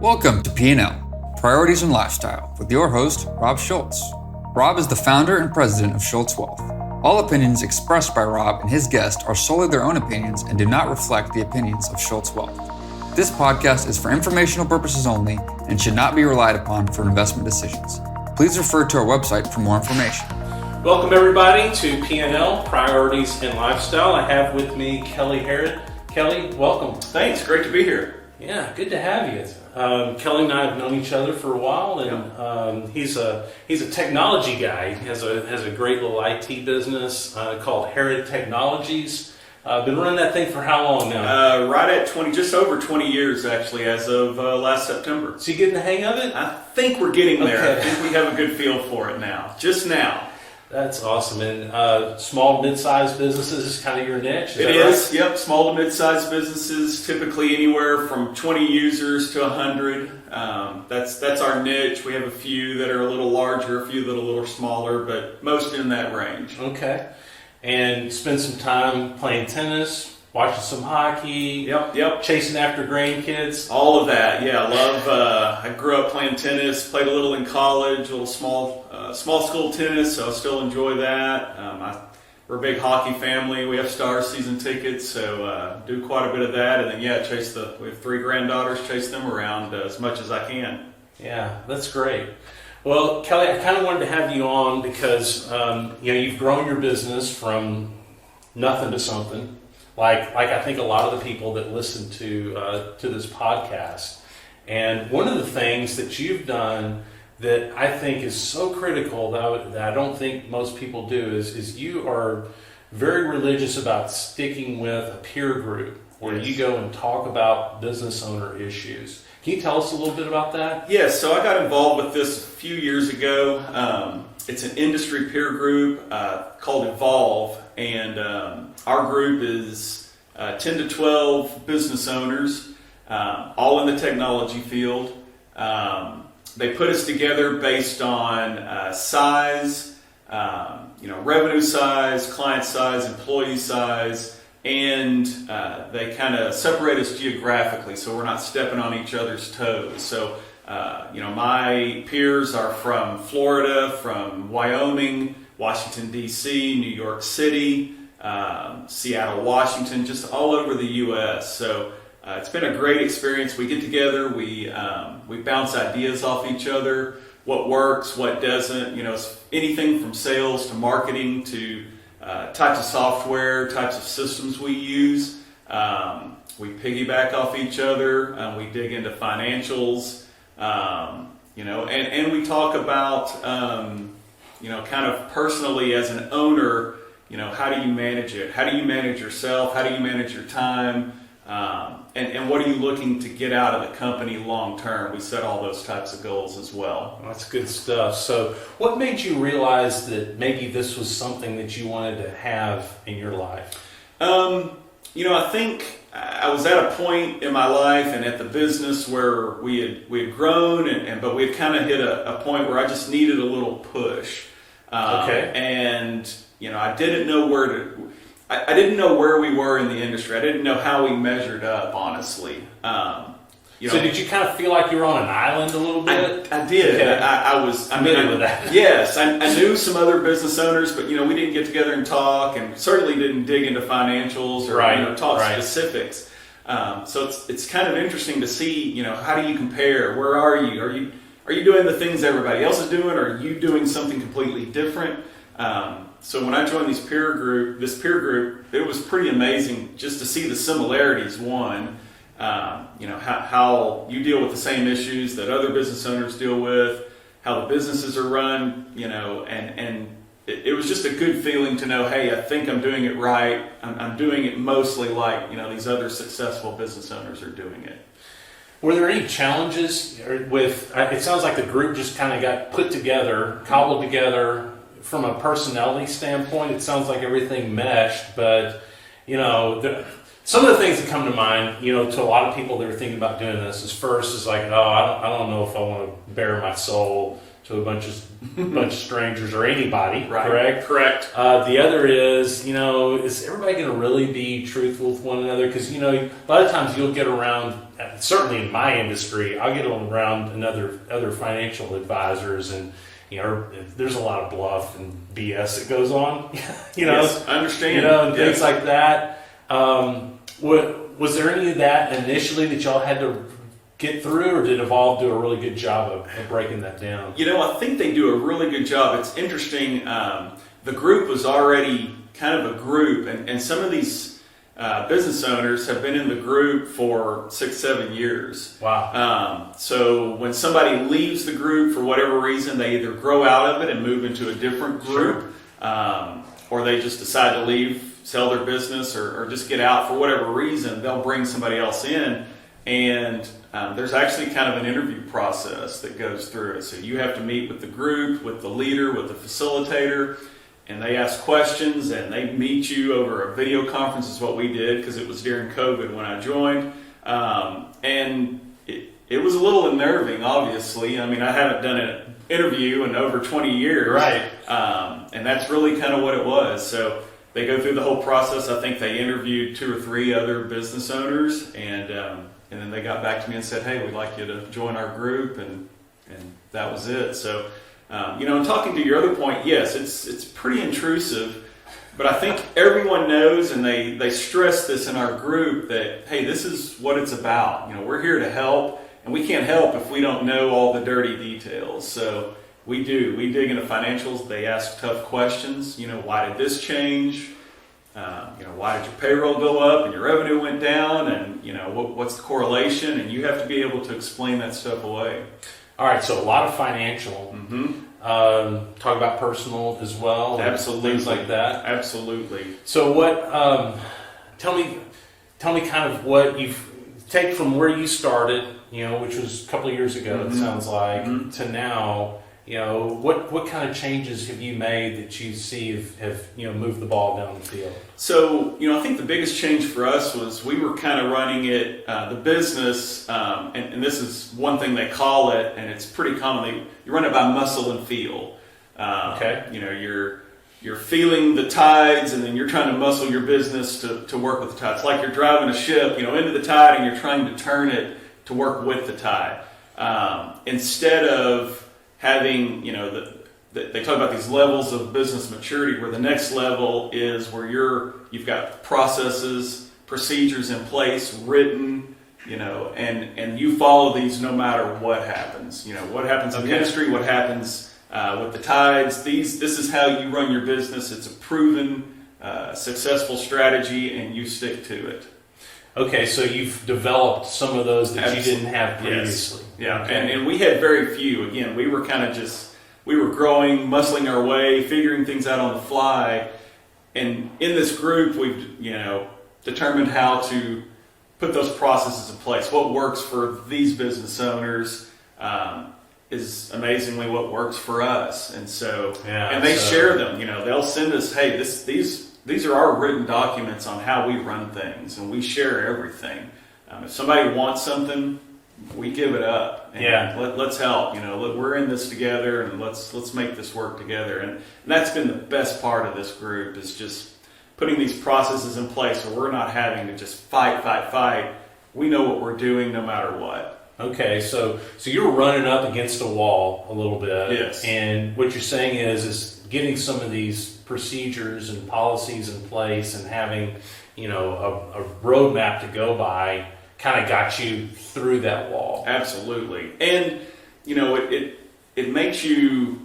Welcome to P&L, Priorities and Lifestyle, with your host, Rob Schulz. Rob is the founder and president of Schulz Wealth. All opinions expressed by Rob and his guest are solely their own opinions and do not reflect the opinions of Schulz Wealth. This podcast is for informational purposes only and should not be relied upon for investment decisions. Please refer to our website for more information. Welcome everybody to P&L, Priorities and Lifestyle. I have with me Kelly Herrod. Kelly, welcome. Thanks, great to be here. Yeah, good to have you. Kelly and I have known each other for a while, and he's a technology guy. He has a great little IT business called Herrod Technologies. Been running that thing for how long now? Right at just over 20 years actually, as of last September. So you getting the hang of it? I think we're getting there. Okay. I think we have a good feel for it now. Just now. That's awesome. And small, mid-sized businesses is kind of your niche? It is, yep. Small to mid-sized businesses, typically anywhere from 20 users to 100. That's our niche. We have a few that are a little larger, a few that are a little smaller, but most in that range. Okay. And spend some time playing tennis, watching some hockey, Yep. chasing after grandkids. All of that, yeah. I grew up playing tennis, played a little in college, a little small school tennis, so I still enjoy that. We're a big hockey family. We have Stars season tickets, so do quite a bit of that. And then, we have 3 granddaughters, chase them around as much as I can. Yeah, that's great. Well, Kelly, I kind of wanted to have you on because you've grown your business from nothing to something. Like I think a lot of the people that listen to this podcast. And one of the things that you've done that I think is so critical that I don't think most people do is you are very religious about sticking with a peer group where you go and talk about business owner issues. Can you tell us a little bit about that? Yes, so I got involved with this a few years ago. It's an industry peer group called Evolve, and our group is 10 to 12 business owners, all in the technology field. They put us together based on size, revenue size, client size, employee size, and they kind of separate us geographically so we're not stepping on each other's toes. So, my peers are from Florida, from Wyoming, Washington, D.C., New York City, Seattle, Washington, just all over the U.S. So it's been a great experience. We get together, we bounce ideas off each other, what works, what doesn't, anything from sales to marketing to types of software, types of systems we use. We piggyback off each other. We dig into financials, and we talk about, kind of personally as an owner, how do you manage it? How do you manage yourself? How do you manage your time? And what are you looking to get out of the company long term? We set all those types of goals as well. That's good stuff. So what made you realize that maybe this was something that you wanted to have in your life? I think I was at a point in my life and at the business where we had grown, but we had kind of hit a point where I just needed a little push. And I didn't know I didn't know where we were in the industry. I didn't know how we measured up, honestly. So did you kind of feel like you were on an island a little bit? I did. Okay. I was familiar with that. Yes, I knew some other business owners, but we didn't get together and talk, and certainly didn't dig into financials or talk specifics. So it's kind of interesting to see, how do you compare? Where are you? Are you doing the things everybody else is doing, or are you doing something completely different? So when I joined this peer group, it was pretty amazing just to see the similarities. One, how you deal with the same issues that other business owners deal with, how the businesses are run, and it was just a good feeling to know, hey, I think I'm doing it right. I'm doing it mostly like, these other successful business owners are doing it. Were there any challenges with, it sounds like the group just kind of got put together, cobbled together. From a personality standpoint, it sounds like everything meshed, but, some of the things that come to mind, to a lot of people that are thinking about doing this is first is like, I don't know if I want to bare my soul to a bunch of strangers or anybody, Right. correct? Correct. The other is, is everybody going to really be truthful with one another? Because, a lot of times you'll get around, certainly in my industry, I'll get around other financial advisors, and, there's a lot of bluff and BS that goes on, Yes, I understand. and Yes. things like that. Was there any of that initially that y'all had to get through, or did Evolve do a really good job of breaking that down? I think they do a really good job. It's interesting. The group was already kind of a group, and some of these business owners have been in the group for 6-7 years. Wow. So when somebody leaves the group for whatever reason, they either grow out of it and move into a different group, or they just decide to leave, sell their business, or just get out for whatever reason. They'll bring somebody else in, and there's actually kind of an interview process that goes through it. So you have to meet with the group, with the leader, with the facilitator, and they ask questions, and they meet you over a video conference is what we did, because it was during COVID when I joined. And it was a little unnerving, obviously. I mean, I haven't done an interview in over 20 years. Right. And that's really kind of what it was. So they go through the whole process. I think they interviewed 2 or 3 other business owners, and then they got back to me and said, "Hey, we'd like you to join our group," and that was it. So, in talking to your other point, yes, it's pretty intrusive, but I think everyone knows, and they stress this in our group, that, hey, this is what it's about. We're here to help, and we can't help if we don't know all the dirty details. So we do. We dig into financials. They ask tough questions. Why did this change? Why did your payroll go up and your revenue went down? And, what's the correlation? And you have to be able to explain that stuff away. All right, so a lot of financial. Mm-hmm. Talk about personal as well. Absolutely. Things like that. Absolutely. So what, tell me kind of what you've taken from where you started, which was a couple of years ago, Mm-hmm. it sounds like, Mm-hmm. to now. What kind of changes have you made that you see have moved the ball down the field? So, I think the biggest change for us was we were kind of running it, the business, and this is one thing they call it, and it's pretty common. You run it by muscle and feel. Okay. You're feeling the tides, and then you're trying to muscle your business to work with the tide. It's like you're driving a ship, into the tide, and you're trying to turn it to work with the tide. Instead of having, they talk about these levels of business maturity, where the next level is where you've got processes, procedures in place, written, and you follow these no matter what happens. What happens in the industry, what happens with the tides. This is how you run your business. It's a proven, successful strategy, and you stick to it. Okay, so you've developed some of those that you didn't have previously. Yes. Yeah, Okay. and we had very few. Again, we were kind of we were growing, muscling our way, figuring things out on the fly. And in this group, we've, determined how to put those processes in place. What works for these business owners is amazingly what works for us. And so, and they share them. They'll send us, hey, these are our written documents on how we run things, and we share everything. If somebody wants something, we give it up. And let's help. We're in this together, and let's make this work together. And that's been the best part of this group, is just putting these processes in place where we're not having to just fight. We know what we're doing no matter what. Okay, so you're running up against a wall a little bit. Yes. And what you're saying is getting some of these procedures and policies in place and having, a roadmap to go by kind of got you through that wall. Absolutely. And, it makes you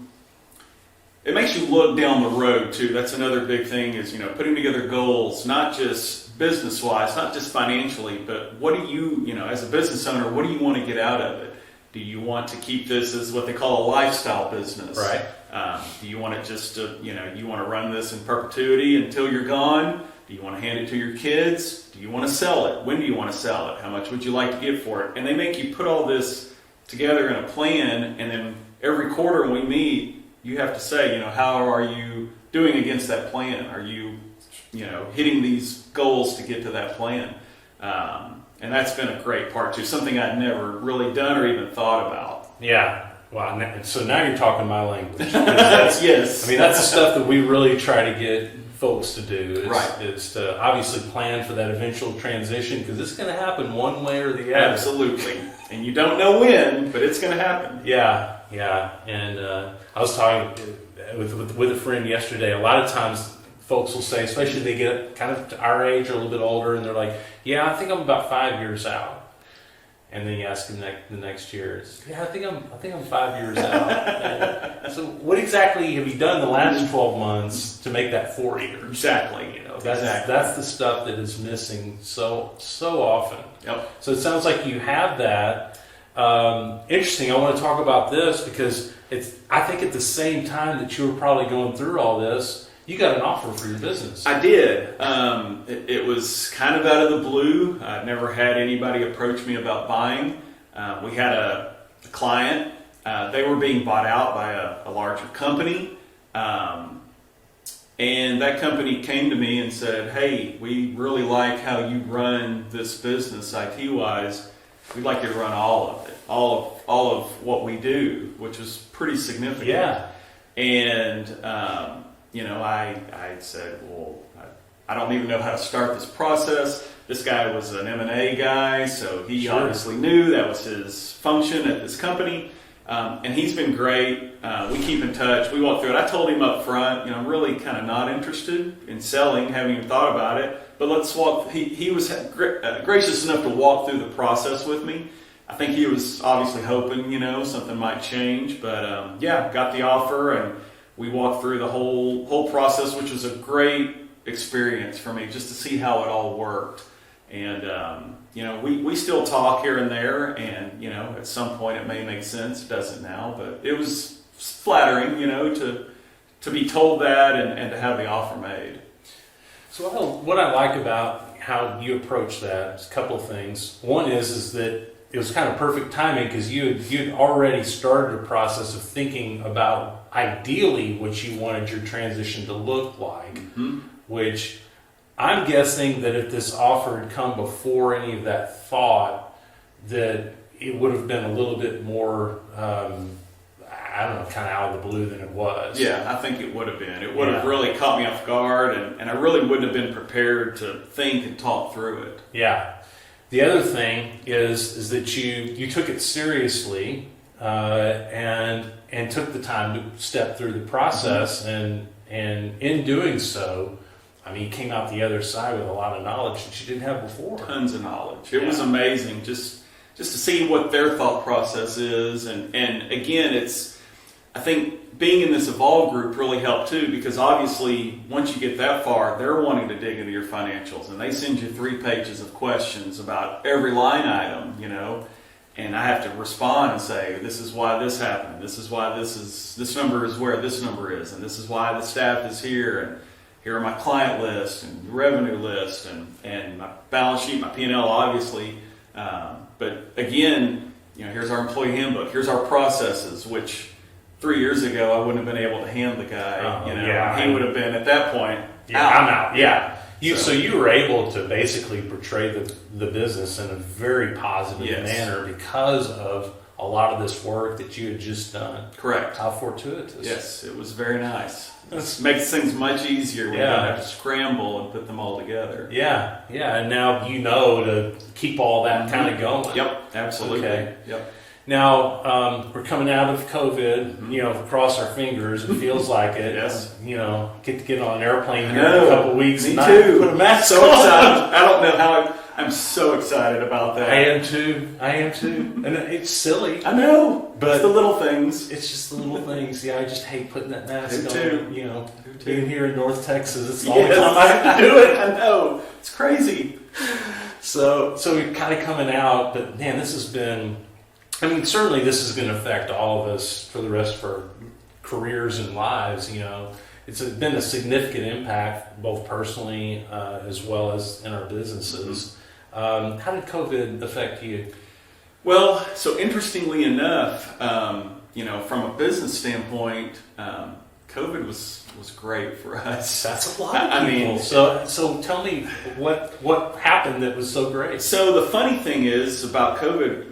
look down the road too. That's another big thing, is, putting together goals, not just business wise, not just financially, but what do you, as a business owner, what do you want to get out of it? Do you want to keep this as what they call a lifestyle business? Right. Do you want it just to, you want to run this in perpetuity until you're gone? Do you want to hand it to your kids? Do you want to sell it? When do you want to sell it? How much would you like to get for it? And they make you put all this together in a plan, and then every quarter when we meet, you have to say, how are you doing against that plan? Are you, hitting these goals to get to that plan? And that's been a great part too, something I'd never really done or even thought about. Yeah. Wow, so now you're talking my language. That's, yes. I mean, that's the stuff that we really try to get folks to do Right. is to obviously plan for that eventual transition because it's going to happen one way or the other. Absolutely. And you don't know when, but it's going to happen. Yeah. And I was talking with a friend yesterday. A lot of times folks will say, especially they get kind of to our age or a little bit older, and they're like, yeah, I think I'm about 5 years out. And then you ask them the next year, yeah, I think I'm 5 years out. And so what exactly have you done the last 12 months to make that 4 years? Exactly. That's the stuff that is missing so often. Yep. So it sounds like you have that. Interesting. I want to talk about this because I think at the same time that you were probably going through all this, you got an offer for your business. I did. It was kind of out of the blue. I'd never had anybody approach me about buying. We had a client. They were being bought out by a larger company. And that company came to me and said, hey, we really like how you run this business IT-wise. We'd like you to run all of it, all of what we do, which was pretty significant. Yeah. And, I said, well, I don't even know how to start this process. This guy was an M&A guy, so he obviously knew that was his function at this company. And he's been great. We keep in touch. We walk through it. I told him up front, I'm really kind of not interested in selling, haven't even thought about it. But let's walk. He was gracious enough to walk through the process with me. I think he was obviously hoping, something might change. But got the offer, and we walked through the whole process, which was a great experience for me, just to see how it all worked. And we still talk here and there, and at some point it may make sense. It doesn't now, but it was flattering, to be told that and to have the offer made. So what I like about how you approach that is a couple of things. One is that it was kind of perfect timing because you'd already started a process of thinking about ideally what you wanted your transition to look like, which I'm guessing that if this offer had come before any of that thought, that it would have been a little bit more, kind of out of the blue than it was. Yeah, I think it would have been. It would have really caught me off guard, and I really wouldn't have been prepared to think and talk through it. Yeah. The other thing is that you took it seriously and took the time to step through the process, and in doing so, you came out the other side with a lot of knowledge that you didn't have before. Tons of knowledge. It was amazing just to see what their thought process is. And again, I think being in this Evolve group really helped too, because obviously once you get that far, they're wanting to dig into your financials, and they send you 3 pages of questions about every line item, and I have to respond and say, this is why this happened. This is why this number is where this number is. And this is why the staff is here. And here are my client list and revenue list and my balance sheet, my P&L, obviously. But again, here's our employee handbook. Here's our processes, which 3 years ago I wouldn't have been able to hand the guy. He would have been at that point. I'm out. Yeah. So you were able to basically portray the business in a very positive manner because of a lot of this work that you had just done. Correct. How fortuitous. Yes, it was very nice. It makes things much easier when you don't have to scramble and put them all together. Yeah, and now to keep all that kind of going. Yep, absolutely. Okay. Yep. Now, we're coming out of COVID, cross our fingers, it feels like it. Yes. Get to get on an airplane here in a couple of weeks. Me and too. Put a mask so on. excited. I don't know how I'm so excited about that. I am too. And it's silly. I know. But it's the little things. It's just the little things. Yeah, I just hate putting that mask on. Too. Being here in North Texas, it's the only time I have to do it. I know. It's crazy. So we're kind of coming out, but man, this has been... certainly this is going to affect all of us for the rest of our careers and lives. It's been a significant impact, both personally as well as in our businesses. How did COVID affect you? Well, so interestingly enough, from a business standpoint, COVID was great for us. That's a lot of people. So tell me what happened that was so great. So the funny thing is about COVID,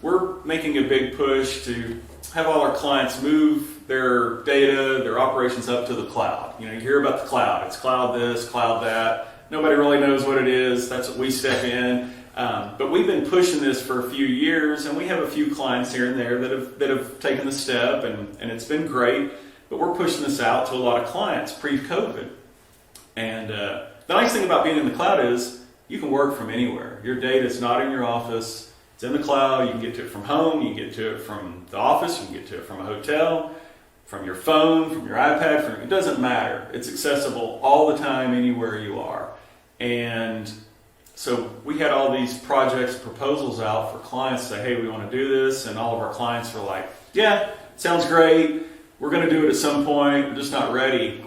we're making a big push to have all our clients move their data, their operations up to the cloud. You hear about the cloud. It's cloud this, cloud that. Nobody really knows what it is. That's what we step in. But we've been pushing this for a few years, and we have a few clients here and there that have taken the step, and it's been great. But we're pushing this out to a lot of clients pre-COVID. And the nice thing about being in the cloud is you can work from anywhere. Your data is not in your office. It's in the cloud. You can get to it from home. You can get to it from the office. You can get to it from a hotel, from your phone, from your iPad. It doesn't matter. It's accessible all the time, anywhere you are. And so we had all these projects, proposals out for clients to say, hey, we want to do this. And all of our clients were like, yeah, sounds great. We're going to do it at some point. We're just not ready.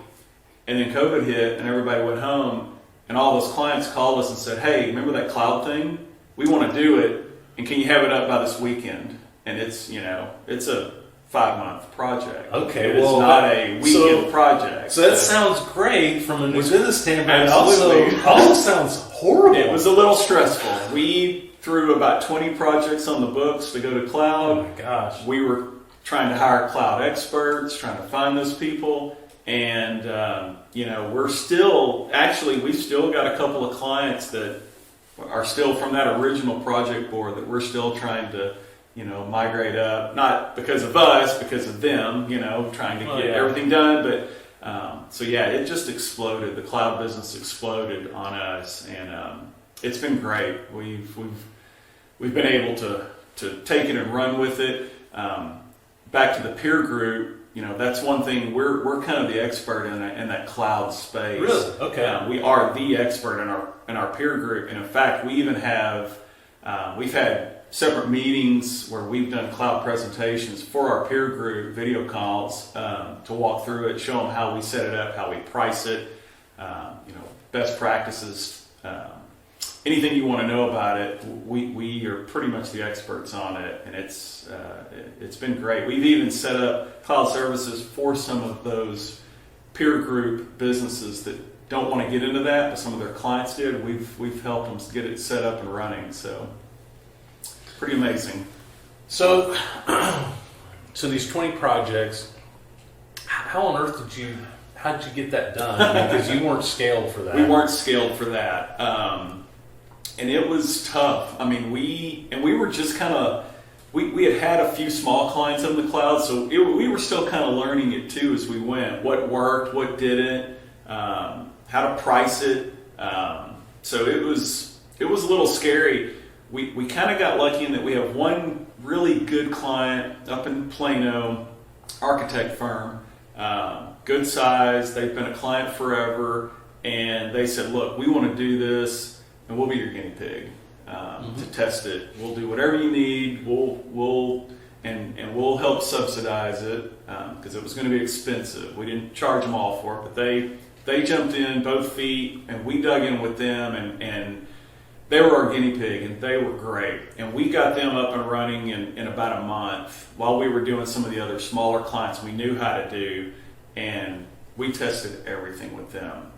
And then COVID hit and everybody went home. And all those clients called us and said, hey, remember that cloud thing? We want to do it. And can you have it up by this weekend? And it's a 5-month project. Okay, it's not a weekend project. So that sounds great from a new business standpoint. Absolutely. Also sounds horrible. It was a little stressful. We threw about 20 projects on the books to go to cloud. Oh my gosh. We were trying to hire cloud experts, trying to find those people. And, we've still got a couple of clients that are still from that original project board that we're still trying to, migrate up. Not because of us, because of them, trying to get everything done. But, it just exploded. The cloud business exploded on us. And it's been great. We've been able to take it and run with it. Back to the peer group. That's one thing we're kind of the expert in that cloud space. Really? Okay. We are the expert in our peer group, and in fact, we even have we've had separate meetings where we've done cloud presentations for our peer group, video calls to walk through it, show them how we set it up, how we price it, best practices. Anything you want to know about it, we are pretty much the experts on it, and it's been great. We've even set up cloud services for some of those peer group businesses that don't want to get into that, but some of their clients did. We've helped them get it set up and running, so pretty amazing. So these 20 projects, how on earth how did you get that done? Because you weren't scaled for that. We weren't scaled for that. And it was tough. I mean, we were just kind of, we had a few small clients in the cloud, so we were still kind of learning it too as we went. What worked, what didn't, how to price it. So it was a little scary. We kind of got lucky in that we have one really good client up in Plano, architect firm, good size. They've been a client forever, and they said, look, we want to do this. And we'll be your guinea pig to test it. We'll do whatever you need. We'll help subsidize it because it was going to be expensive. We didn't charge them all for it, but they jumped in both feet, and we dug in with them, and they were our guinea pig, and they were great. And we got them up and running in about a month while we were doing some of the other smaller clients we knew how to do, and we tested everything with them.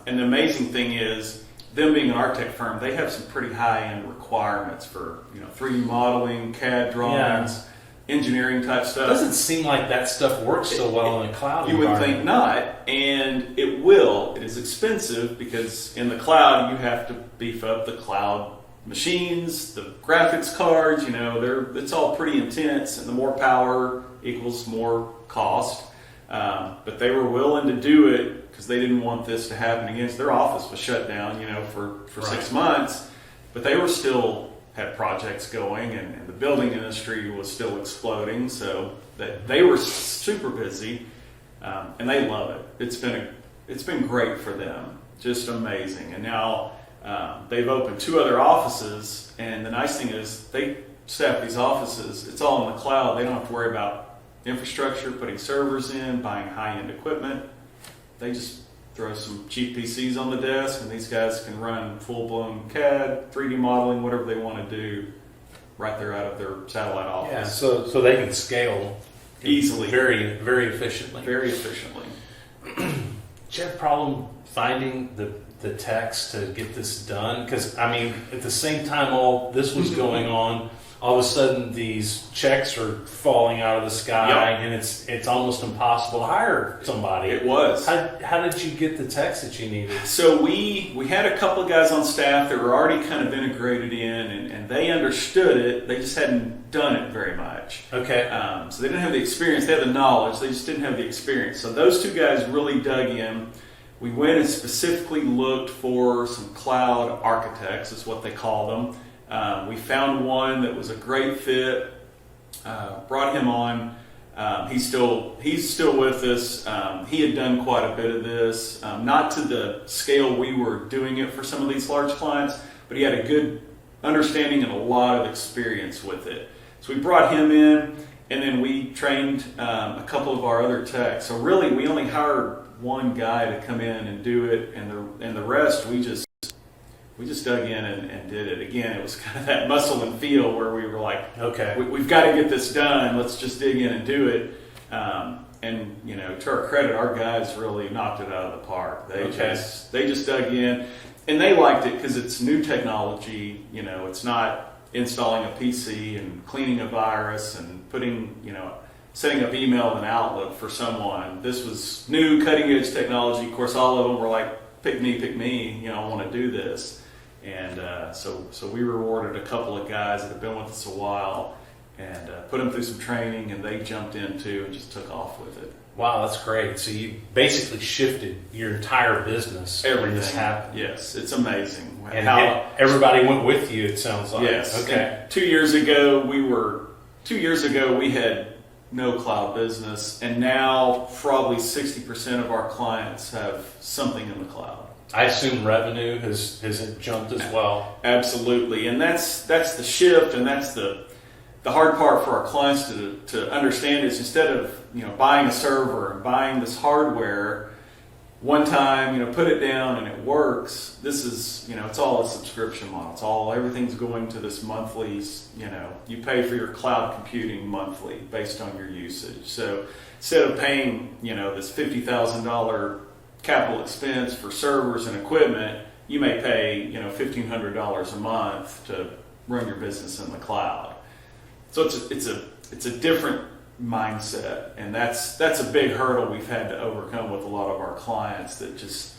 And the amazing thing is, them being an architect firm, they have some pretty high-end requirements for 3D modeling, CAD drawings, engineering type stuff. It doesn't seem like that stuff works so well in a cloud environment. You would think not, and it will. It is expensive because in the cloud you have to beef up the cloud machines, the graphics cards. It's all pretty intense, and the more power equals more cost. But they were willing to do it because they didn't want this to happen again. Their office was shut down, for 6 months, but they were still had projects going, and the building industry was still exploding. So that they were super busy, and they love it. It's been great for them, just amazing. And now they've opened 2 other offices, and the nice thing is they staff these offices. It's all in the cloud. They don't have to worry about infrastructure, putting servers in, buying high-end equipment. They just throw some cheap PCs on the desk, and these guys can run full-blown CAD, 3D modeling, whatever they want to do, right there out of their satellite office. Yeah, so they can scale easily, very, very efficiently. Very efficiently. Did you have a problem finding the techs to get this done? Because at the same time all this was going on, all of a sudden these checks are falling out of the sky, Yep. and it's almost impossible to hire somebody. It was. How did you get the techs that you needed? So we had a couple of guys on staff that were already kind of integrated in, and they understood it. They just hadn't done it very much. Okay. So they didn't have the experience. They had the knowledge. They just didn't have the experience. So those two guys really dug in. We went and specifically looked for some cloud architects, is what they call them. We found one that was a great fit. Brought him on. He's still with us. He had done quite a bit of this, not to the scale we were doing it for some of these large clients, but he had a good understanding and a lot of experience with it. So we brought him in, and then we trained a couple of our other techs. So really, we only hired one guy to come in and do it, and the rest we just dug in and did it. Again, it was kind of that muscle and feel where we were like, okay, we've got to get this done. Let's just dig in and do it. And to our credit, our guys really knocked it out of the park. They just dug in, and they liked it because it's new technology. It's not installing a PC and cleaning a virus and setting up email and Outlook for someone. This was new, cutting edge technology. Of course, all of them were like, pick me. I want to do this. And so we rewarded a couple of guys that have been with us a while and put them through some training, and they jumped into and just took off with it. Wow, that's great. So you basically shifted your entire business when this happened. Yes, it's amazing. And everybody went with you, it sounds like. Yes. Okay. And 2 years ago, we had no cloud business, and now probably 60% of our clients have something in the cloud. I assume revenue has jumped as well. Absolutely, and that's the shift, and that's the hard part for our clients to understand is instead of buying a server and buying this hardware one time, put it down and it works. This is it's all a subscription model. Everything's going to this monthly. You pay for your cloud computing monthly based on your usage. So instead of paying this $50,000 capital expense for servers and equipment, you may pay $1,500 a month to run your business in the cloud. So it's a different mindset, and that's a big hurdle we've had to overcome with a lot of our clients. That just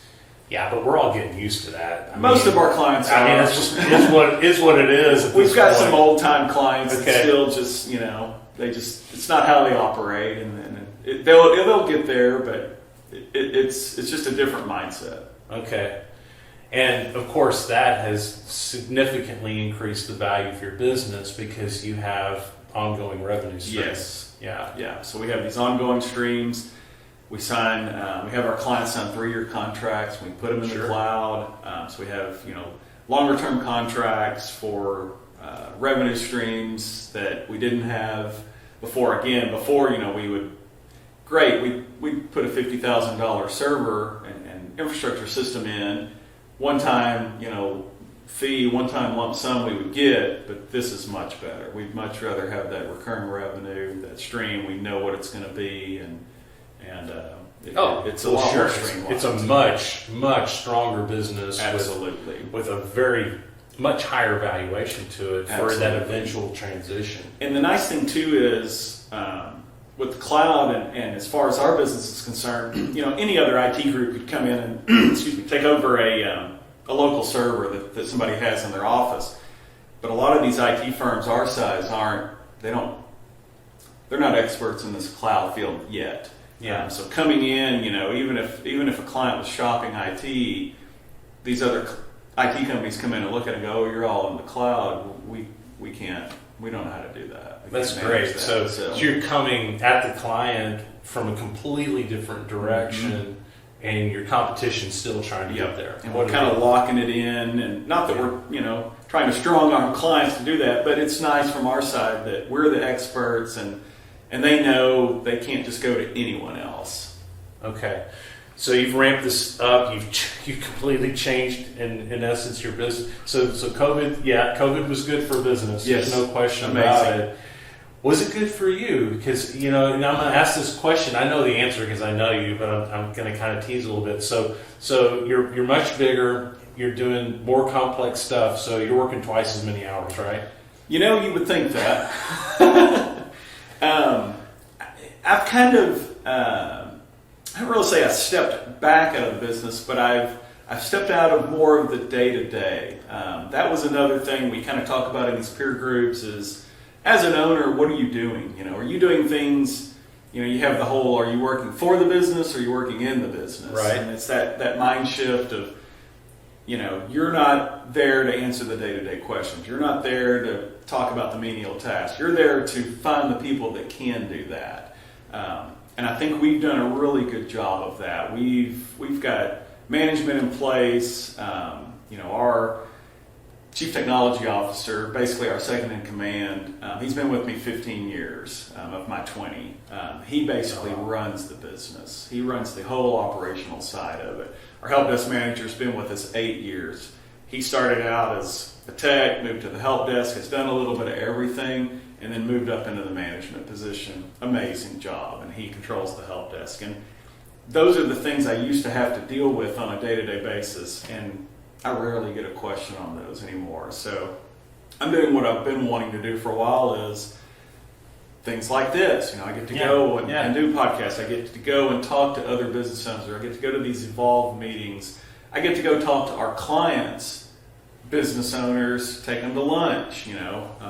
but we're all getting used to that. Most of our clients are. I mean, it's what it is. We've got some old time clients that still just it's not how they operate, and they'll get there, but it's just a different mindset. Okay. And of course that has significantly increased the value of your business because you have ongoing revenue streams. Yes. Yeah. So we have these ongoing streams. We have our clients sign 3-year contracts. We put them in the cloud. So we have, longer term contracts for revenue streams that we didn't have before. Again, we'd put a $50,000 server and infrastructure system in. One time lump sum we would get, but this is much better. We'd much rather have that recurring revenue, that stream. We know what it's going to be, it's a lot more streamlined. It's a much stronger business. Absolutely, with a very much higher valuation to it for that eventual transition. And the nice thing too is with the cloud, and as far as our business is concerned, any other IT group could come in and take over a local server that somebody has in their office. But a lot of these IT firms our size they're not experts in this cloud field yet. Yeah. So coming in, even if a client was shopping IT, these other IT companies come in and look at it and go, "Oh, you're all in the cloud. We can't. We don't know how to do that." That's great. So you're coming at the client from a completely different direction, and your competition's still trying to get there. And we're kind of locking it in, and not that we're trying to strong arm clients to do that, but it's nice from our side that we're the experts, and they know they can't just go to anyone else. Okay. So you've ramped this up. You've completely changed, in essence, your business. So COVID was good for business. Yes. There's no question about it. Was it good for you? Because, and I'm going to ask this question. I know the answer because I know you, but I'm going to kind of tease a little bit. So you're much bigger. You're doing more complex stuff. So you're working twice as many hours, right? You would think that. I've kind of, I don't really say I stepped back out of the business, but I've stepped out of more of the day-to-day. That was another thing we kind of talk about in these peer groups is, as an owner, what are you doing? Are you doing things, you have the whole, are you working for the business or are you working in the business? Right. And it's that mind shift of, you're not there to answer the day-to-day questions. You're not there to talk about the menial tasks. You're there to find the people that can do that. And I think we've done a really good job of that. We've got management in place. Our chief technology officer, basically our second in command, he's been with me 15 years of my 20. He basically runs the business. He runs the whole operational side of it. Our help desk manager's been with us 8 years. He started out as a tech, moved to the help desk, has done a little bit of everything, and then moved up into the management position. Amazing job, and he controls the help desk. And those are the things I used to have to deal with on a day-to-day basis, and I rarely get a question on those anymore. So I'm doing what I've been wanting to do for a while is things like this. I get to go and do podcasts. I get to go and talk to other business owners. I get to go to these Evolve meetings. I get to go talk to our clients, business owners, take them to lunch,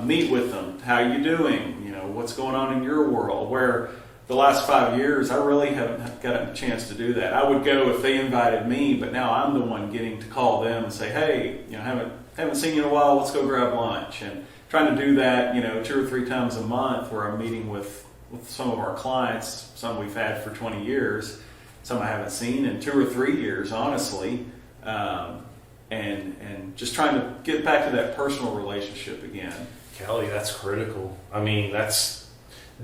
meet with them. How are you doing? What's going on in your world? Where the last 5 years, I really haven't gotten a chance to do that. I would go if they invited me, but now I'm the one getting to call them and say, hey, haven't seen you in a while, let's go grab lunch. And trying to do that, 2 or 3 times a month where I'm meeting with some of our clients, some we've had for 20 years, some I haven't seen in 2 or 3 years, honestly, and just trying to get back to that personal relationship again. Kelly, that's critical. I mean,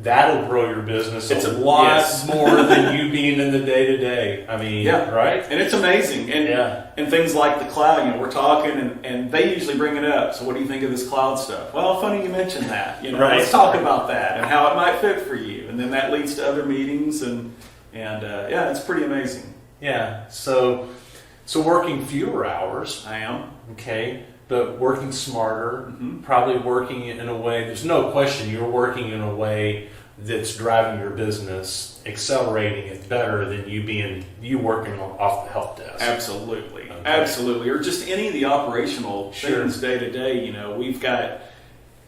that'll grow your business It's a a- lot yes. more than you being in the day-to-day. I mean, right? And it's amazing. And things like the cloud, we're talking and they usually bring it up. So what do you think of this cloud stuff? Well, funny you mentioned that. Right. Let's talk about that and how it might fit for you. And then that leads to other meetings and it's pretty amazing. Yeah. So working fewer hours. I am. Okay. But working smarter, probably working in a way, there's no question you're working in a way that's driving your business, accelerating it better than you working off the help desk. Absolutely. Okay. Absolutely. Or just any of the operational things day to day. We've got,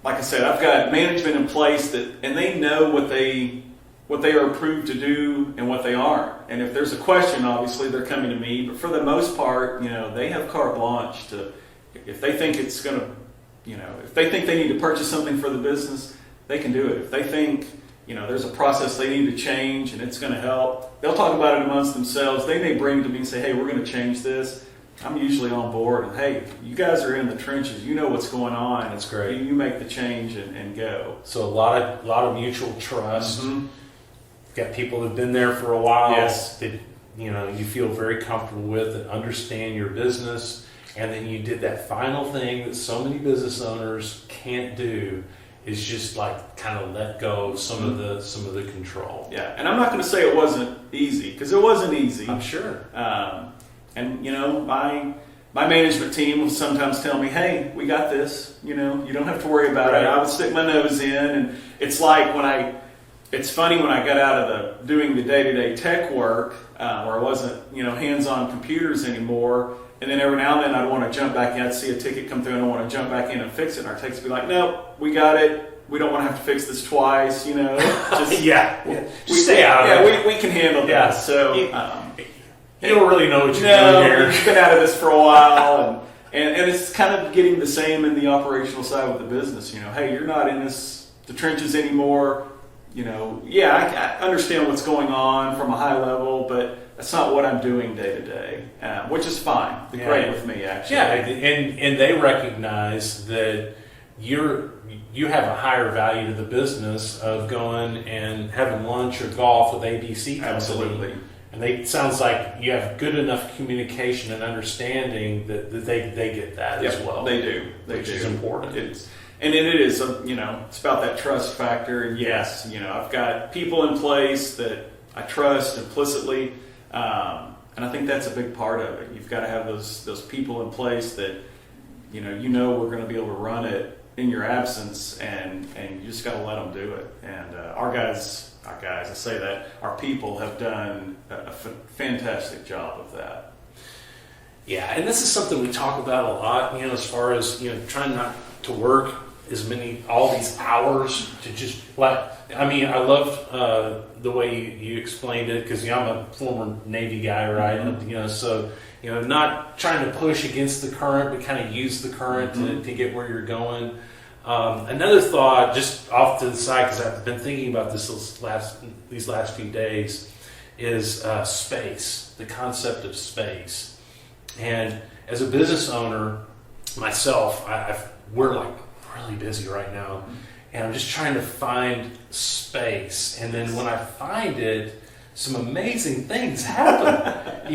like I said, I've got management in place and they know what they are approved to do and what they aren't. And if there's a question, obviously they're coming to me. But for the most part, they have carte blanche to, if they think it's going to, if they think they need to purchase something for the business, they can do it. If they think, there's a process they need to change and it's going to help, they'll talk about it amongst themselves. They may bring to me and say, hey, we're going to change this. I'm usually on board. And hey, you guys are in the trenches. You know what's going on. That's great. You make the change and go. So a lot of mutual trust. Mm-hmm. Got people who've been there for a while. Yes. That you feel very comfortable with and understand your business. And then you did that final thing that so many business owners can't do is just like kind of let go of some of the control. Yeah, and I'm not going to say it wasn't easy because it wasn't easy. I'm sure. And my management team will sometimes tell me, "Hey, we got this. You don't have to worry about it." I would stick my nose in, and it's like it's funny when I got out of doing the day-to-day tech work where I wasn't hands-on computers anymore. And then every now and then I'd want to jump back in. I'd see a ticket come through and I want to jump back in and fix it. And our techs would be like, nope, we got it. We don't want to have to fix this twice, Just, Stay out of it. We can handle that. Yeah. So you don't really know what you're doing here. We've been out of this for a while. And it's kind of getting the same in the operational side with the business. Hey, you're not in the trenches anymore. I understand what's going on from a high level, but that's not what I'm doing day to day, which is fine. Great with me, actually. Yeah, and they recognize that you have a higher value to the business of going and having lunch or golf with ABC company. Absolutely. And sounds like you have good enough communication and understanding that they get that as well. They do. Which is important. And it is, it's about that trust factor. And yes, I've got people in place that I trust implicitly. And I think that's a big part of it. You've got to have those people in place that, we're going to be able to run it in your absence, and you just got to let them do it. And our guys, I say that, our people have done a fantastic job of that. Yeah, and this is something we talk about a lot, as far as, trying not to work all these hours to just I loved the way you explained it, because I'm a former Navy guy, right? Mm-hmm. So not trying to push against the current, but kind of use the current to get where you're going. Another thought, just off to the side, because I've been thinking about this these last few days, is space, the concept of space. And as a business owner myself, we're like really busy right now, and I'm just trying to find space. And then when I find it, some amazing things happen.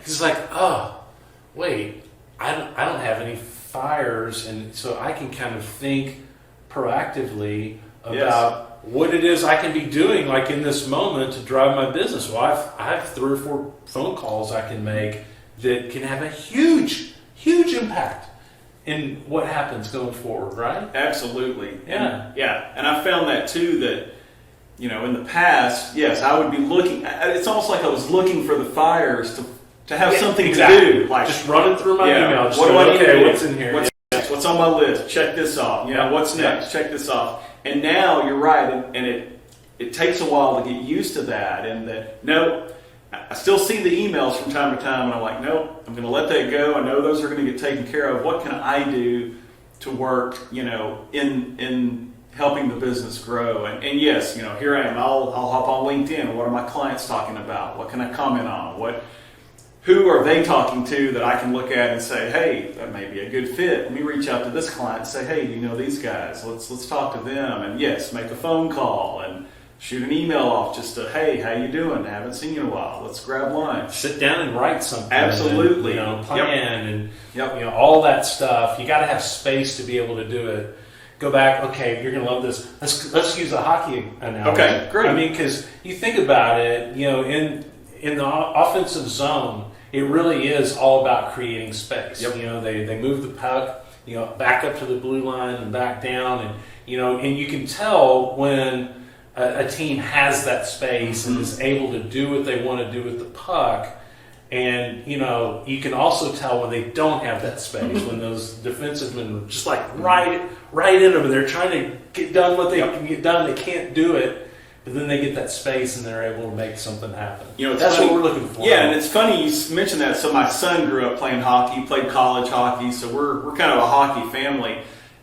It's like, oh, wait, I don't have any fires, and so I can kind of think proactively about what it is I can be doing, like in this moment, to drive my business. Well, I have 3 or 4 phone calls I can make that can have a huge, huge impact in what happens going forward, right? Absolutely. Yeah. And I found that too, that, in the past, yes, I would be looking, it's almost like I was looking for the fires to have something to do. Like, just running through my email. What do I need to do? What's in here? What's next? What's on my list? Check this off. What's next? Check this off. And now you're right, and it takes a while to get used to that, and that, no, I still see the emails from time to time, and I'm like, nope, I'm going to let that go. I know those are going to get taken care of. What can I do to work, in helping the business grow? And yes, here I am. I'll hop on LinkedIn. What are my clients talking about? What can I comment on? Who are they talking to that I can look at and say, hey, that may be a good fit. Let me reach out to this client and say, hey, do you know these guys? Let's talk to them. And yes, make a phone call and shoot an email off just to, hey, how you doing? Haven't seen you in a while. Let's grab lunch. Sit down and write something. Absolutely. And, plan and all that stuff. You got to have space to be able to do it. Go back. Okay, you're gonna love this. Let's use a hockey analogy. Okay, great. I mean, because you think about it, in the offensive zone, it really is all about creating space. Yep. They move the puck, back up to the blue line and back down, and and you can tell when a team has that space and is able to do what they want to do with the puck. And, you can also tell when they don't have that space, when those defensemen are just like right in them, and they're trying to get done what they can get done. They can't do it, but then they get that space and they're able to make something happen. That's what we're looking for. Yeah, and it's funny you mentioned that. So my son grew up playing hockey, played college hockey, so we're kind of a hockey family.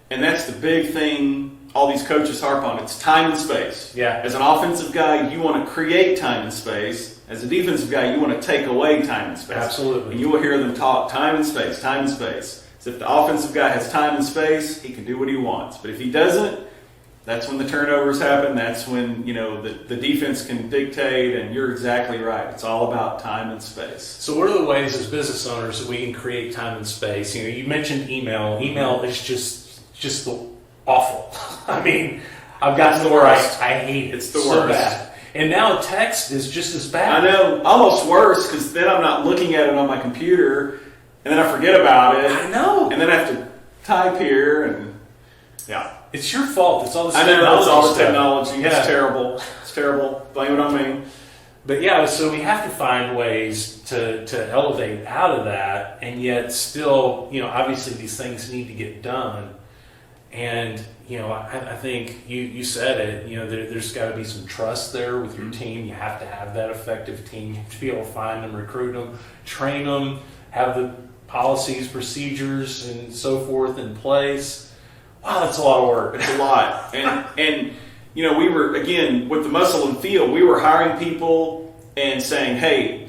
And that's the big thing all these coaches harp on. It's time and space. Yeah. As an offensive guy, you want to create time and space. As a defensive guy, you want to take away time and space. Absolutely. And you will hear them talk time and space, time and space. So if the offensive guy has time and space, he can do what he wants. But if he doesn't, that's when the turnovers happen. That's when, the defense can dictate, and you're exactly right. It's all about time and space. So what are the ways as business owners that we can create time and space? You mentioned email. Email is just awful. I mean, I've gotten to where I hate it. It's the so worst. bad. And now text is just as bad. I know, almost worse, because then I'm not looking at it on my computer, and then I forget about it. I know. And then I have to type here, and It's your fault. It's all the I know, it's all the stuff. technology. Yeah. It's terrible. It's terrible. Blame it on me. But so we have to find ways to elevate out of that, and yet still, obviously these things need to get done. And, I think you said it, there's got to be some trust there with your team. You have to have that effective team. You have to be able to find them, recruit them, train them, have the policies, procedures, and so forth in place. Wow, that's a lot of work. It's a lot. And we were, again, with the muscle and feel, we were hiring people and saying, hey,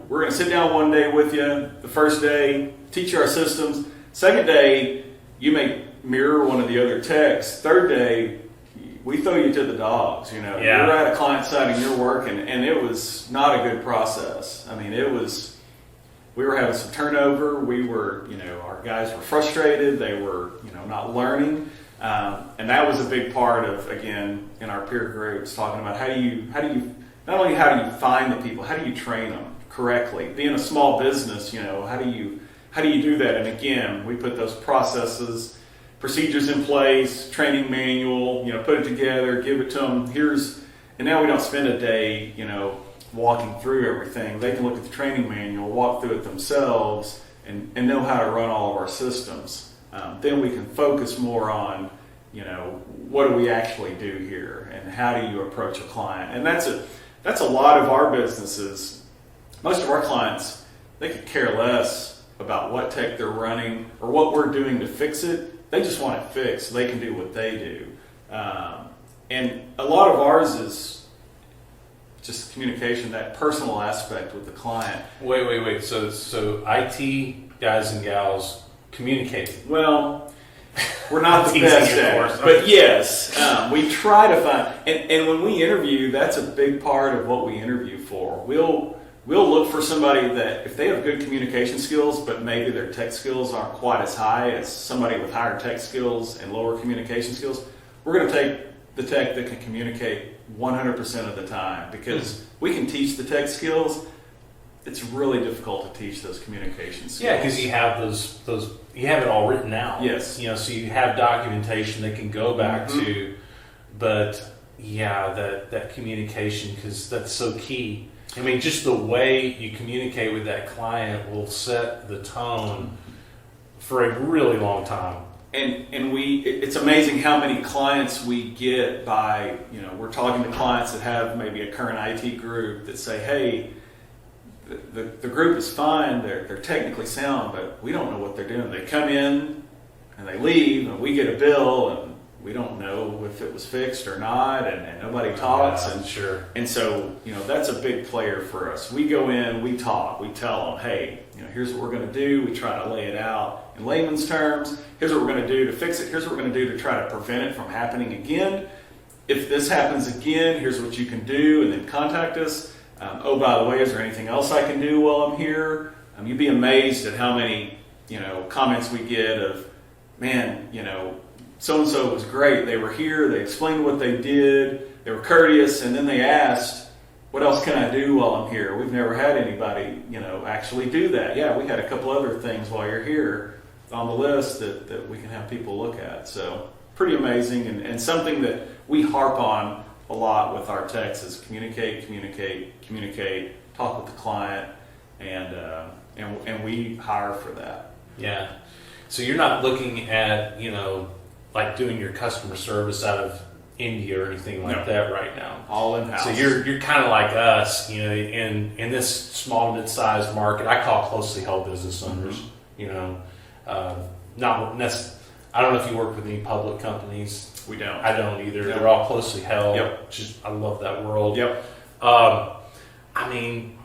we're going to sit down one day with you. The first day, teach you our systems. Second day, you may mirror one of the other techs. Third day, we throw you to the dogs. You're at a client site and you're working, and it was not a good process. I mean, we were having some turnover. We were, our guys were frustrated. They were, not learning. And that was a big part of, again, in our peer groups, talking about how do you, not only how do you find the people, how do you train them correctly? Being a small business, how do you do that? And again, we put those processes procedures in place, training manual, put it together, give it to them. And now we don't spend a day, walking through everything. They can look at the training manual, walk through it themselves, and know how to run all of our systems. Then we can focus more on, what do we actually do here, and how do you approach a client? And that's a lot of our businesses. Most of our clients, they could care less about what tech they're running or what we're doing to fix it. They just want it fixed so they can do what they do. And a lot of ours is just communication, that personal aspect with the client. Wait. So IT guys and gals communicate. Well, we're not the best at it, but yes, we try to find. And when we interview, that's a big part of what we interview for. We'll look for somebody that, if they have good communication skills, but maybe their tech skills aren't quite as high as somebody with higher tech skills and lower communication skills, we're going to take the tech that can communicate 100% of the time, because we can teach the tech skills. It's really difficult to teach those communication skills. Yeah, because you have those you have it all written out. Yes. So you have documentation they can go back to, but that communication, because that's so key. I mean, just the way you communicate with that client will set the tone for a really long time. And it's amazing how many clients we get by, we're talking to clients that have maybe a current IT group that say, hey, the group is fine, they're technically sound, but we don't know what they're doing. They come in and they leave, and we get a bill, and we don't know if it was fixed or not, and nobody talks. Yeah, sure. And so, that's a big player for us. We go in, we talk, we tell them, hey, here's what we're going to do. We try to lay it out in layman's terms. Here's what we're going to do to fix it. Here's what we're going to do to try to prevent it from happening again. If this happens again, here's what you can do, and then contact us. Oh, by the way, is there anything else I can do while I'm here? You'd be amazed at how many, comments we get of, man, so-and-so was great. They were here. They explained what they did. They were courteous. And then they asked, what else can I do while I'm here? We've never had anybody, actually do that. Yeah, we had a couple other things while you're here on the list that we can have people look at. So pretty amazing, and something that we harp on a lot with our techs is communicate, talk with the client, and we hire for that. Yeah. So you're not looking at, like doing your customer service out of India or anything like that right now. All in-house. So you're kind of like us, in this small, mid-sized market. I call closely held business owners. I don't know if you work with any public companies. We don't. I don't either. Yep. They're all closely held. Yep. I love that world. Yep. I mean,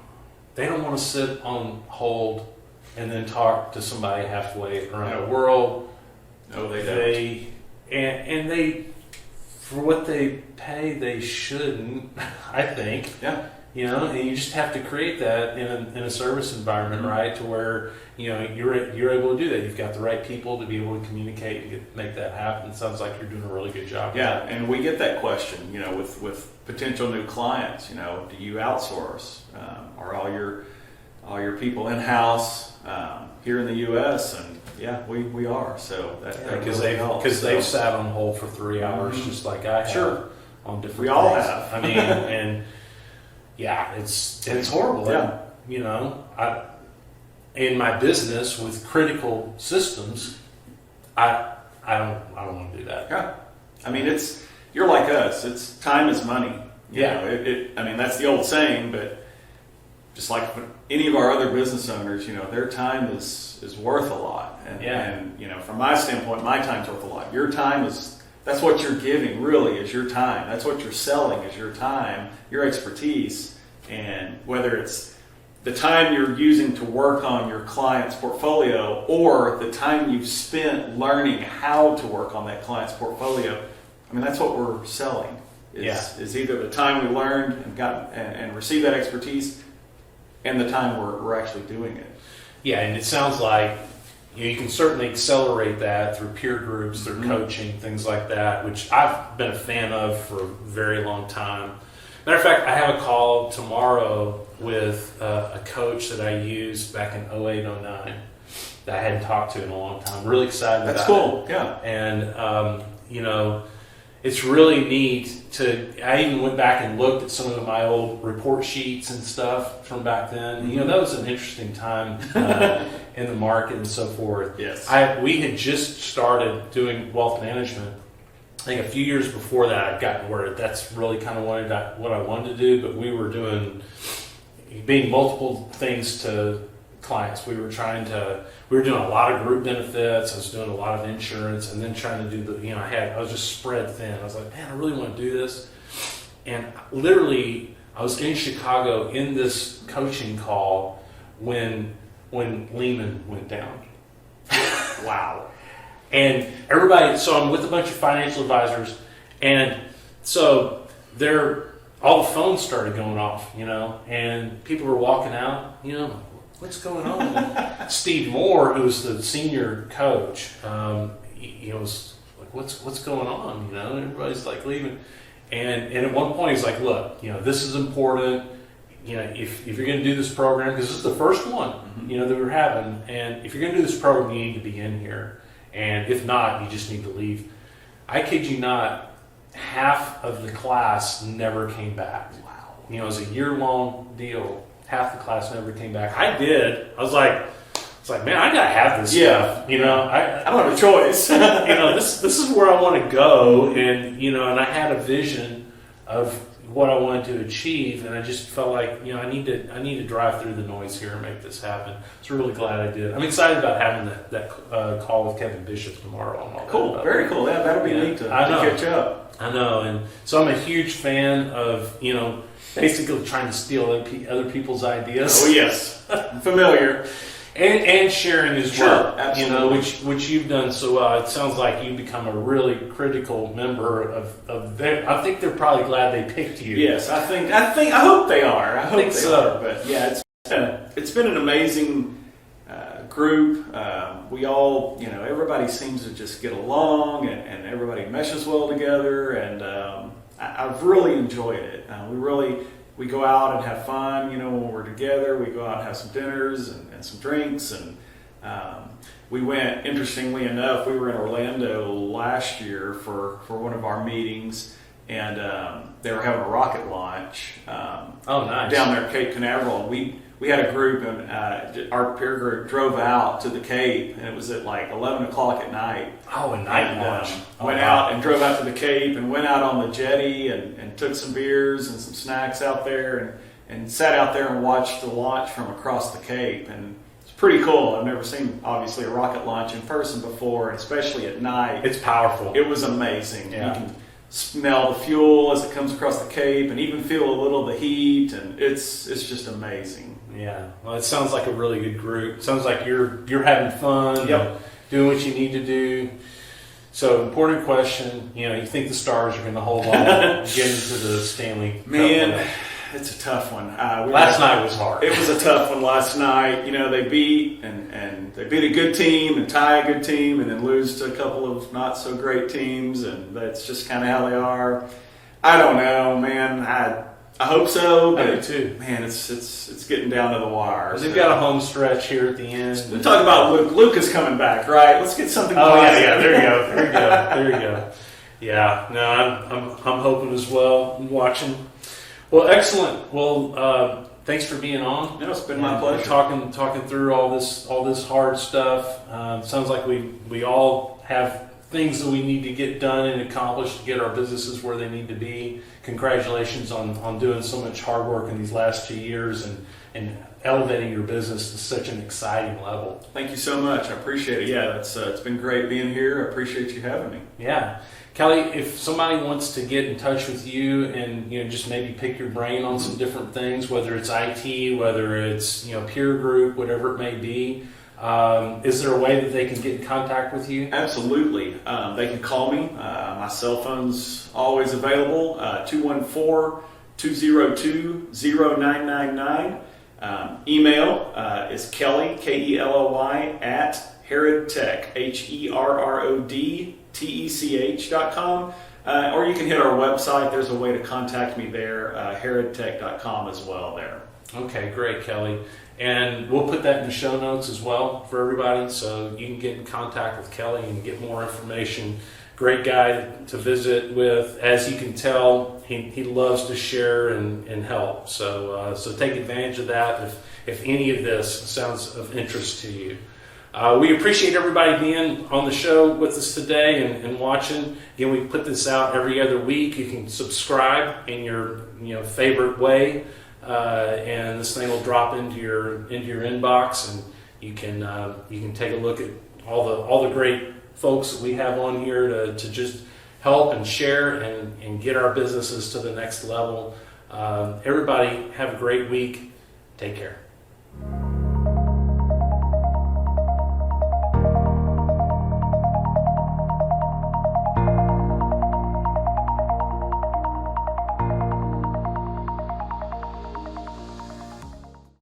they don't want to sit on hold and then talk to somebody halfway around the world. No, they don't. And they, for what they pay, they shouldn't, I think. Yeah. And you just have to create that in a service environment, right? To where, you're able to do that. You've got the right people to be able to communicate and make that happen. It sounds like you're doing a really good job. Yeah, and we get that question, with potential new clients. Do you outsource? Are all your people in-house here in the U.S.? And yeah, we are. So because they've sat on hold for 3 hours, just like I have. Sure. On different. We all things. have. I mean, and yeah, it's horrible. Yeah. In my business with critical systems, I don't want to do that. Yeah. I mean, you're like us. It's time is money. Yeah. I mean, that's the old saying, but just like any of our other business owners, their time is worth a lot. And from my standpoint, my time's worth a lot. Your time that's what you're giving, really, is your time. That's what you're selling, is your time, your expertise. And whether it's the time you're using to work on your client's portfolio or the time you've spent learning how to work on that client's portfolio, I mean, that's what we're selling. Is either the time we learned and got and received that expertise and the time we're actually doing it. Yeah, and it sounds like you can certainly accelerate that through peer groups, through coaching, things like that, which I've been a fan of for a very long time. Matter of fact, I have a call tomorrow with a coach that I used back in 08, 09. that I hadn't talked to in a long time. Really excited That's about cool. it. Yeah. And, it's really neat I even went back and looked at some of my old report sheets and stuff from back then. Mm-hmm. That was an interesting time in the market and so forth. Yes. We had just started doing wealth management. I think a few years before that, I'd gotten where that's really kind of what I wanted to do, but we were being multiple things to clients. We were doing a lot of group benefits. I was doing a lot of insurance, and then trying to do I was just spread thin. I was like, man, I really want to do this. And literally, I was in Chicago in this coaching call when Lehman went down. Wow. And everybody, so I'm with a bunch of financial advisors, and so all the phones started going off, and people were walking out, what's going on? Steve Moore, who was the senior coach, he was like, what's going on? And everybody's like leaving. And at one point he's like, look, this is important. If you're going to do this program, because this is the first one, that we're having, and if you're going to do this program, you need to be in here. And if not, you just need to leave. I kid you not, half of the class never came back. Wow. It was a year-long deal. Half the class never came back. I did. I was like, man, I gotta have this stuff. I don't have a choice. This is where I want to go, and and I had a vision of what I wanted to achieve, and I just felt like I need to drive through the noise here and make this happen. So really glad I did. I'm excited about having that call with Kevin Bishop tomorrow. And all cool, very cool. Yeah, that'll be neat to catch up. I know, and so I'm a huge fan of basically trying to steal other people's ideas. Oh yes, familiar. And sharing as well, absolutely. which you've done so well. It sounds like you've become a really critical member of them. I think they're probably glad they picked you. Yes, I hope they are. I think so. But yeah, it's been an amazing group. We all, everybody seems to just get along, and everybody meshes well together. And I've really enjoyed it. We go out and have fun, when we're together. We go out and have some dinners and some drinks. And we went, interestingly enough, we were in Orlando last year for one of our meetings, and they were having a rocket launch nice. down there at Cape Canaveral. And we had a group, and our peer group drove out to the Cape, and it was at like 11 o'clock at night. Oh, a night launch. Went out and drove out to the Cape, and went out on the jetty and took some beers and some snacks out there, and sat out there and watched the launch from across the Cape. And it's pretty cool. I've never seen, obviously, a rocket launch in person before, especially at night. It's powerful. It was amazing. Yeah. You can smell the fuel as it comes across the Cape, and even feel a little of the heat, and it's just amazing. Yeah, well, it sounds like a really good group. It sounds like you're having fun, Yep. doing what you need to do. So, important question. You think the Stars are going to hold on, get into the Stanley Cup? Man, it's a tough one. Last night was hard. It was a tough one last night. They beat and they beat a good team and tie a good team, and then lose to a couple of not so great teams, and that's just kind of how they are. I don't know, man. I hope so, but I do too. Man, it's getting down to the wire. They've got a home stretch here at the end. We talk about Luke. Luke is coming back, right? Let's get something. Oh yeah. There you go. Yeah. No, I'm hoping as well. I'm watching. Well, excellent. Well, thanks for being on. No, it's been my pleasure. Talking through all this hard stuff. Sounds like we all have things that we need to get done and accomplished to get our businesses where they need to be. Congratulations on doing so much hard work in these last 2 years and elevating your business to such an exciting level. Thank you so much. I appreciate it. Yeah, it's been great being here. I appreciate you having me. Yeah. Kelly, if somebody wants to get in touch with you and just maybe pick your brain on some different things, whether it's IT, whether it's peer group, whatever it may be, is there a way that they can get in contact with you? Absolutely. They can call me. My cell phone's always available, 214-202-0999. Email is Kelly, Kelly, at Herrod Tech, HerrodTech.com. Or you can hit our website. There's a way to contact me there, herrodtech.com as well there. Okay, great, Kelly. And we'll put that in the show notes as well for everybody, so you can get in contact with Kelly and get more information. Great guy to visit with. As you can tell, he loves to share and help. So take advantage of that if any of this sounds of interest to you. We appreciate everybody being on the show with us today and watching. Again, we put this out every other week. You can subscribe in your favorite way, and this thing will drop into your inbox, and you can take a look at all the great folks that we have on here to just help and share and get our businesses to the next level. Everybody have a great week. Take care.